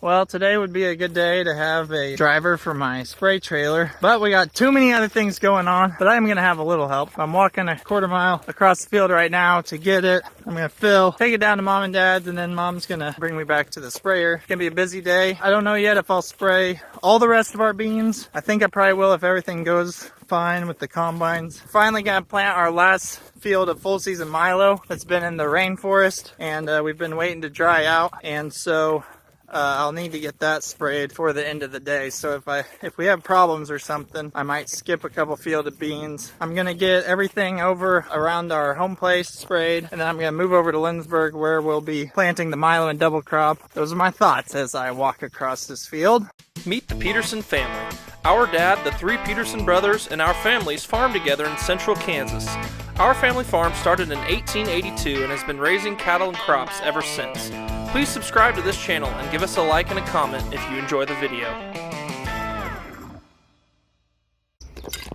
Well, today would be a good day to have a driver for my spray trailer, but we got too many other things going on, but I'm gonna have a little help. I'm walking a quarter mile across the field right now to get it. I'm gonna fill, take it down to mom and dad's, and then mom's gonna bring me back to the sprayer. It's gonna be a busy day. I don't know yet if I'll spray all the rest of our beans. I think I probably will if everything goes fine with the combines. Finally gonna plant our last field of full season milo that's been in the rainforest, and we've been waiting to dry out, and so I'll need to get that sprayed for the end of the day. So if we have problems or something, I might skip a couple field of beans. I'm gonna get everything over around our home place sprayed, and then I'm gonna move over to Lindsberg where we'll be planting the milo and double crop. Those are my thoughts as I walk across this field. Meet the Peterson family. Our dad, the three Peterson brothers, and our families farm together in central Kansas. Our family farm started in 1882 and has been raising cattle and crops ever since. Please subscribe to this channel and give us a like and a comment if you enjoy the video.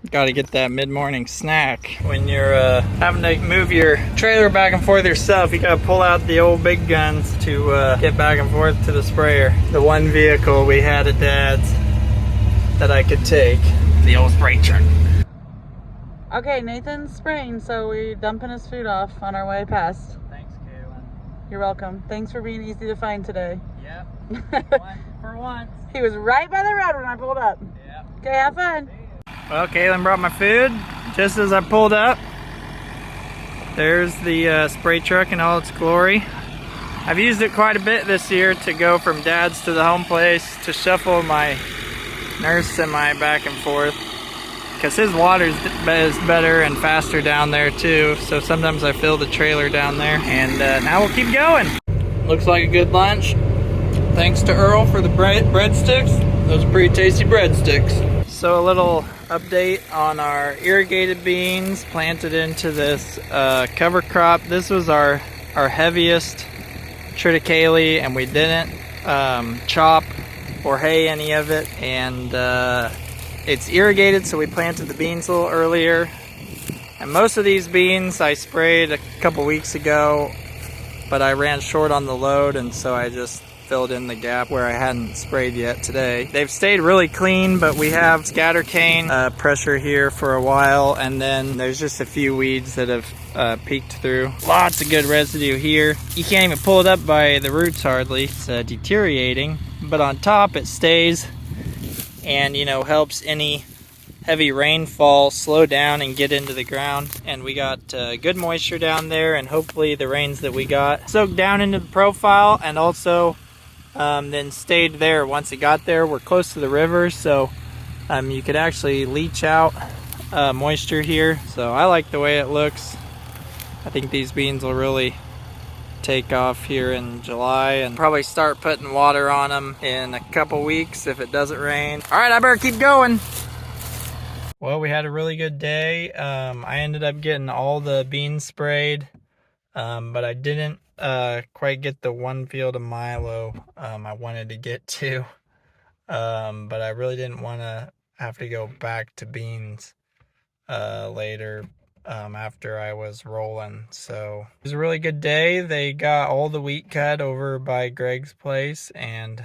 Got to get that mid-morning snack. When you're having to move your trailer back and forth yourself, you got to pull out the old big guns to get back and forth to the sprayer. The one vehicle we had at Dad's that I could take, the old spray truck. Okay, Nathan's spraying, so we're dumping his food off on our way past. Thanks, Kaylin. You're welcome. Thanks for being easy to find today. Yep. For once. He was right by the road when I pulled up. Yep. Okay, have fun. Well, Kaylin brought my food just as I pulled up. There's the spray truck in all its glory. I've used it quite a bit this year to go from Dad's to the home place to shuffle my nurse semi back and forth, because his water is better and faster down there too, so sometimes I fill the trailer down there. And now we'll keep going. Looks like a good lunch. Thanks to Earl for the breadsticks. Those are pretty tasty breadsticks. So a little update on our irrigated beans planted into this cover crop. This was our heaviest triticale, and we didn't chop or hay any of it, and it's irrigated, so we planted the beans a little earlier. And most of these beans I sprayed a couple weeks ago, but I ran short on the load, and so I just filled in the gap where I hadn't sprayed yet today. They've stayed really clean, but we have scatter cane pressure here for a while, and then there's just a few weeds that have peeked through. Lots of good residue here. You can't even pull it up by the roots hardly. It's deteriorating, but on top it stays, and helps any heavy rainfall slow down and get into the ground. And we got good moisture down there, and hopefully the rains that we got soaked down into the profile, and also then stayed there once it got there. We're close to the river, so you could actually leach out moisture here. So I like the way it looks. I think these beans will really take off here in July, and probably start putting water on them in a couple weeks if it doesn't rain. All right, I better keep going. Well, we had a really good day. I ended up getting all the beans sprayed, but I didn't quite get the one field of milo I wanted to get to, but I really didn't want to have to go back to beans later after I was rolling. So it was a really good day. They got all the wheat cut over by Greg's place, and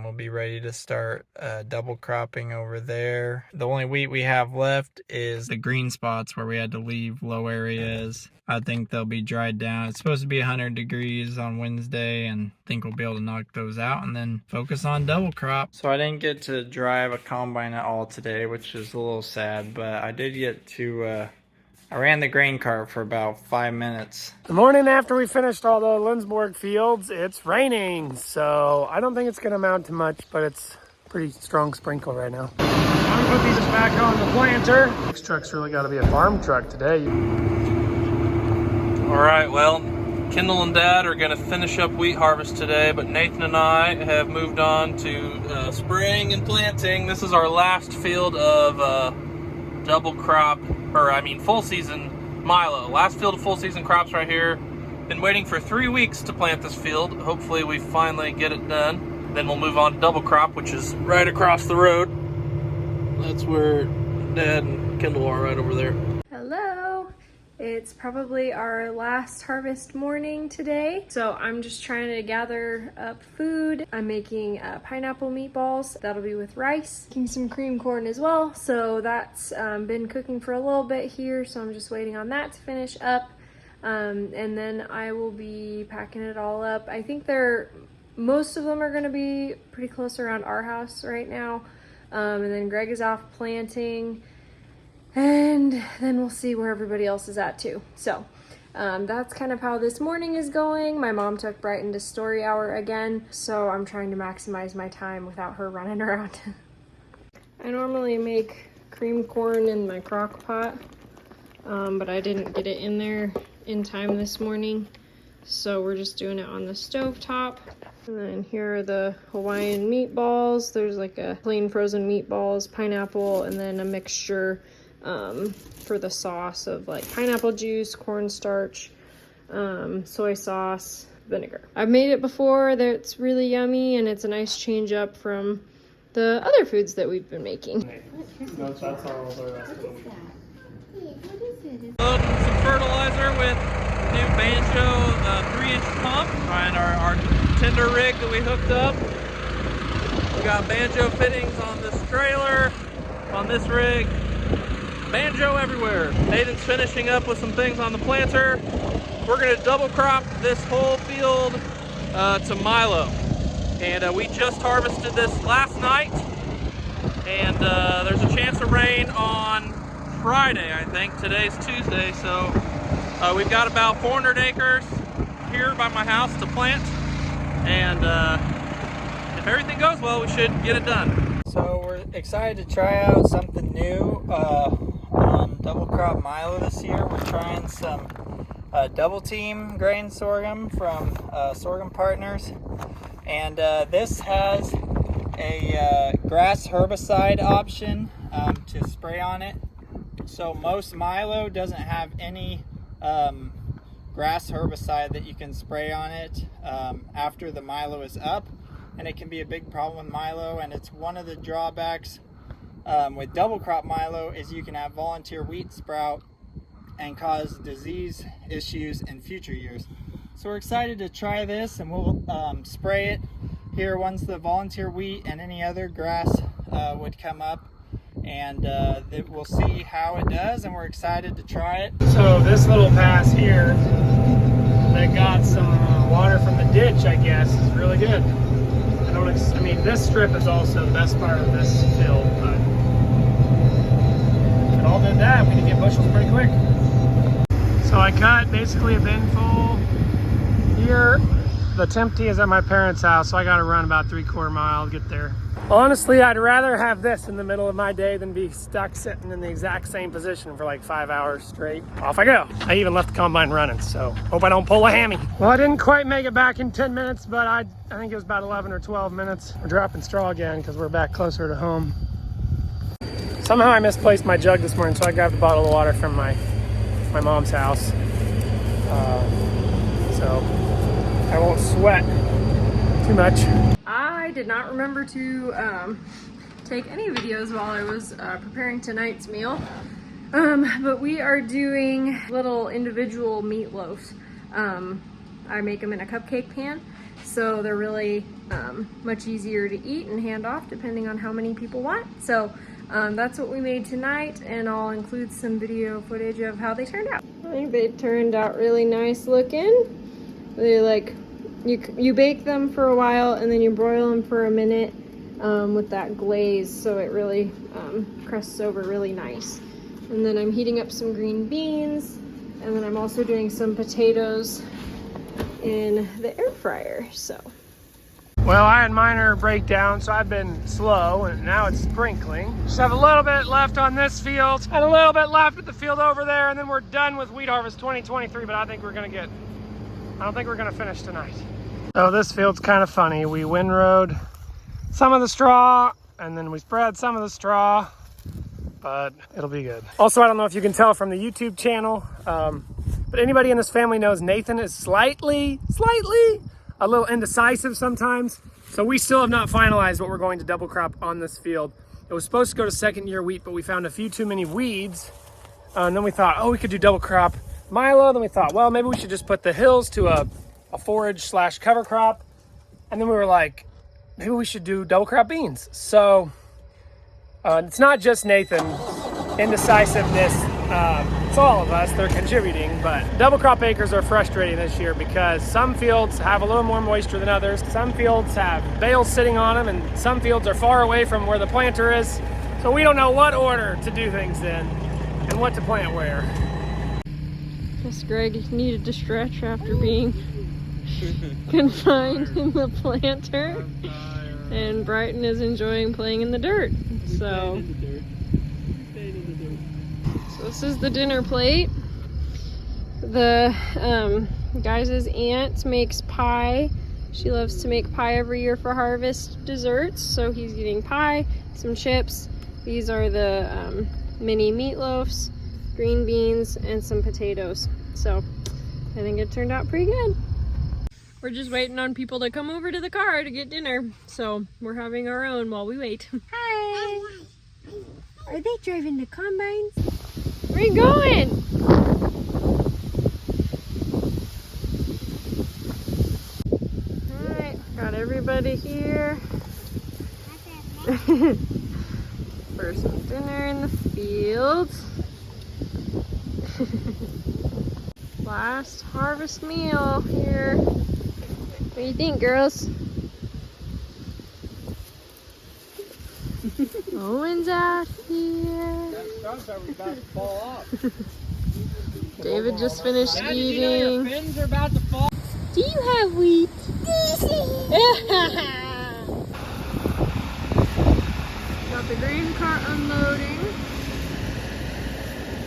we'll be ready to start double cropping over there. The only wheat we have left is the green spots where we had to leave low areas. I think they'll be dried down. It's supposed to be 100 degrees on Wednesday, and I think we'll be able to knock those out and then focus on double crop. So I didn't get to drive a combine at all today, which is a little sad, but I did get to I ran the grain cart for about 5 minutes. The morning after we finished all the Lindsborg fields, it's raining, so I don't think it's going to amount to much, but it's a pretty strong sprinkle right now. I'm going to put these back on the planter. This truck's really got to be a farm truck today. All right, well, Kendall and Dad are going to finish up wheat harvest today, but Nathan and I have moved on to spraying and planting. This is our last field of double crop, full season milo. Last field of full season crops right here. Been waiting for 3 weeks to plant this field. Hopefully we finally get it done. Then we'll move on to double crop, which is right across the road. That's where Dad and Kendall are, right over there. Hello. It's probably our last harvest morning today, so I'm just trying to gather up food. I'm making pineapple meatballs. That'll be with rice. Making some cream corn as well, so that's been cooking for a little bit here, so I'm just waiting on that to finish up. And then I will be packing it all up. I think most of them are going to be pretty close around our house right now. And then Greg is off planting, and then we'll see where everybody else is at too. So that's kind of how this morning is going. My mom took Brighton to story hour again, so I'm trying to maximize my time without her running around. I normally make cream corn in my crock pot, but I didn't get it in there in time this morning, so we're just doing it on the stove top. And then here are the Hawaiian meatballs. There's like a plain frozen meatballs, pineapple, and then a mixture for the sauce of like pineapple juice, cornstarch, soy sauce, vinegar. I've made it before. That's really yummy, and it's a nice change up from the other foods that we've been making. Loading some fertilizer with new Banjo 3-inch pump behind our tender rig that we hooked up. We got Banjo fittings on this trailer, on this rig. Banjo everywhere. Nathan's finishing up with some things on the planter. We're going to double crop this whole field to milo. And we just harvested this last night. And there's a chance of rain on Friday, I think. Today's Tuesday, so we've got about 400 acres here by my house to plant, and if everything goes well, we should get it done. So we're excited to try out something new on double crop milo this year. We're trying some double team grain sorghum from Sorghum Partners, and this has a grass herbicide option to spray on it. So most milo doesn't have any grass herbicide that you can spray on it after the milo is up, and it can be a big problem with milo. And it's one of the drawbacks with double crop milo is you can have volunteer wheat sprout and cause disease issues in future years. So we're excited to try this, and we'll spray it here once the volunteer wheat and any other grass would come up, and we'll see how it does, and we're excited to try it. So this little pass here that got some water from the ditch, I guess, is really good. I mean, this strip is also the best part of this field, but if it all did that, we could get bushels pretty quick. So I cut basically a bin full here. The Tempty is at my parents' house, so I got to run about 3/4 mile to get there. Honestly, I'd rather have this in the middle of my day than be stuck sitting in the exact same position for like 5 hours straight. Off I go. I even left the combine running, so hope I don't pull a hammy. Well, I didn't quite make it back in 10 minutes, but I think it was about 11 or 12 minutes. We're dropping straw again because we're back closer to home. Somehow I misplaced my jug this morning, so I grabbed a bottle of water from my mom's house. So I won't sweat too much. I did not remember to take any videos while I was preparing tonight's meal, but we are doing little individual meatloaves. I make them in a cupcake pan, so they're really much easier to eat and hand off depending on how many people want. So that's what we made tonight, and I'll include some video footage of how they turned out. I think they turned out really nice looking. They like, you bake them for a while and then you broil them for a minute with that glaze, so it really crusts over really nice. And then I'm heating up some green beans, and then I'm also doing some potatoes in the air fryer. So Well, I had minor breakdown, so I've been slow, and now it's sprinkling. Just have a little bit left on this field, and a little bit left at the field over there, and then we're done with wheat harvest 2023, but I don't think we're gonna finish tonight. So this field's kind of funny. We windrowed some of the straw, and then we spread some of the straw, but it'll be good. Also, I don't know if you can tell from the YouTube channel, but anybody in this family knows Nathan is slightly a little indecisive sometimes. So we still have not finalized what we're going to double crop on this field. It was supposed to go to second year wheat, but we found a few too many weeds. And then we thought, oh, we could do double crop milo. Then we thought, well, maybe we should just put the hills to a forage / cover crop. And then we were like, maybe we should do double crop beans. So it's not just Nathan. Indecisiveness, it's all of us. They're contributing, but double crop acres are frustrating this year because some fields have a little more moisture than others. Some fields have bales sitting on them, and some fields are far away from where the planter is. So we don't know what order to do things in and what to plant where. Guess Greg needed to stretch after being confined in the planter, and Brighton is enjoying playing in the dirt. So this is the dinner plate. The guys' aunt makes pie. She loves to make pie every year for harvest desserts, so he's getting pie, some chips. These are the mini meatloafs, green beans, and some potatoes. So I think it turned out pretty good. We're just waiting on people to come over to the car to get dinner, so we're having our own while we wait. Hi! Are they driving the combines? Where you going? Alright, got everybody here for some dinner in the fields. Last harvest meal here. What do you think, girls? Owen's out here. David just finished eating. Do you have wheat? Got the grain cart unloading.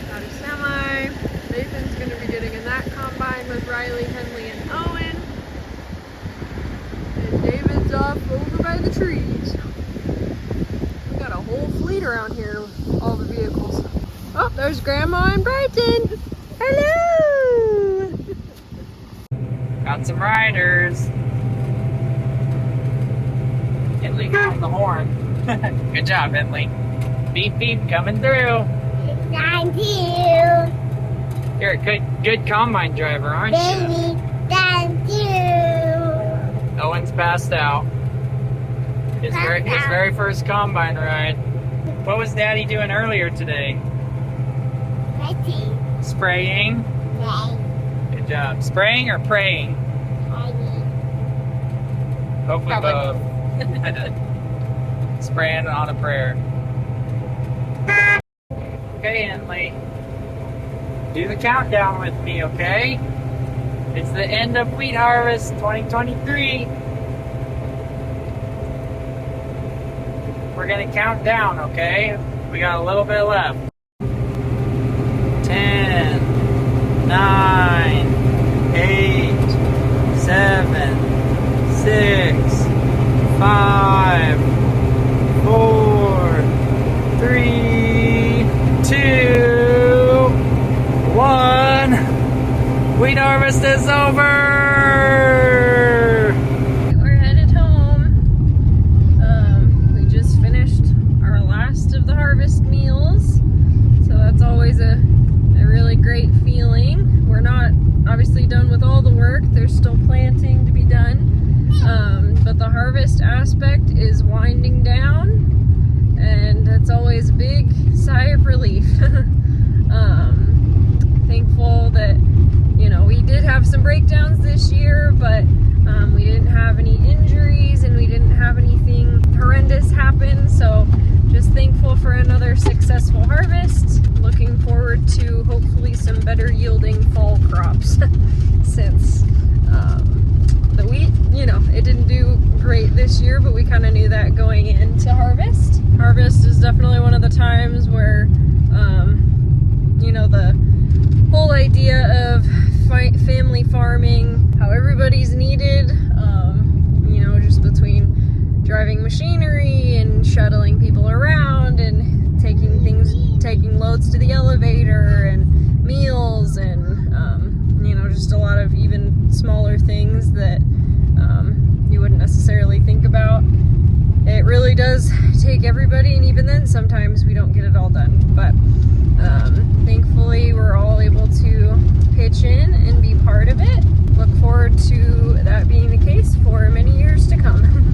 Got a semi. Nathan's going to be getting in that combine with Riley, Henley, and Owen. And David's off over by the trees. We got a whole fleet around here with all the vehicles. Oh, there's Grandma and Brighton. Hello! Got some riders. Henley got on the horn. Good job, Henley. Beep beep coming through. Thank you. You're a good combine driver, aren't you? Baby, thank you. Owen's passed out. His very first combine ride. What was Daddy doing earlier today? Ready. Spraying. Ready. Good job. Spraying or praying? Hopefully both. Spraying on a prayer. Okay, Henley. Do the countdown with me, okay? It's the end of wheat harvest 2023. We're gonna count down, okay? We got a little bit left. 10, 9, 8, 7, 6, 5, 4, 3, 2, 1. Wheat harvest is over! We're headed home. We just finished our last of the harvest meals, so that's always a really great feeling. We're not obviously done with all the work. There's still planting to be done, but the harvest aspect is winding down, and it's always a big sigh of relief. Thankful that, you know, we did have some breakdowns this year, but we didn't have any injuries and we didn't have anything horrendous happen, so just thankful for another successful harvest. Looking forward to hopefully some better yielding fall crops since the wheat, you know, it didn't do great this year, but we kind of knew that going into harvest. Harvest is definitely one of the times where, you know, the whole idea of family farming, how everybody's needed, you know, just between driving machinery and shuttling people around and taking loads to the elevator and meals and, you know, just a lot of even smaller things that you wouldn't necessarily think about. It really does take everybody, and even then sometimes we don't get it all done, but thankfully we're all able to pitch in and be part of it. Look forward to that being the case for many years to come.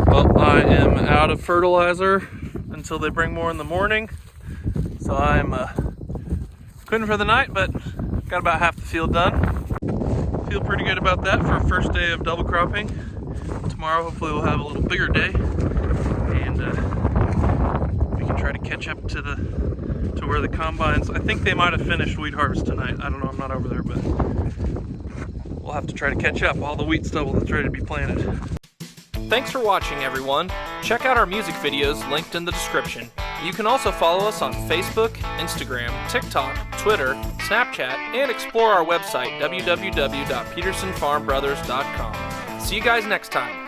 Well, I am out of fertilizer until they bring more in the morning. So I'm quitting for the night, but got about half the field done. Feel pretty good about that for first day of double cropping. Tomorrow hopefully we'll have a little bigger day, and we can try to catch up to where the combines, I think they might have finished wheat harvest tonight. I don't know, I'm not over there, but we'll have to try to catch up all the wheat stubble that's ready to be planted. Thanks for watching, everyone. Check out our music videos linked in the description. You can also follow us on Facebook, Instagram, TikTok, Twitter, Snapchat, and explore our website, www.petersonfarmbrothers.com. See you guys next time.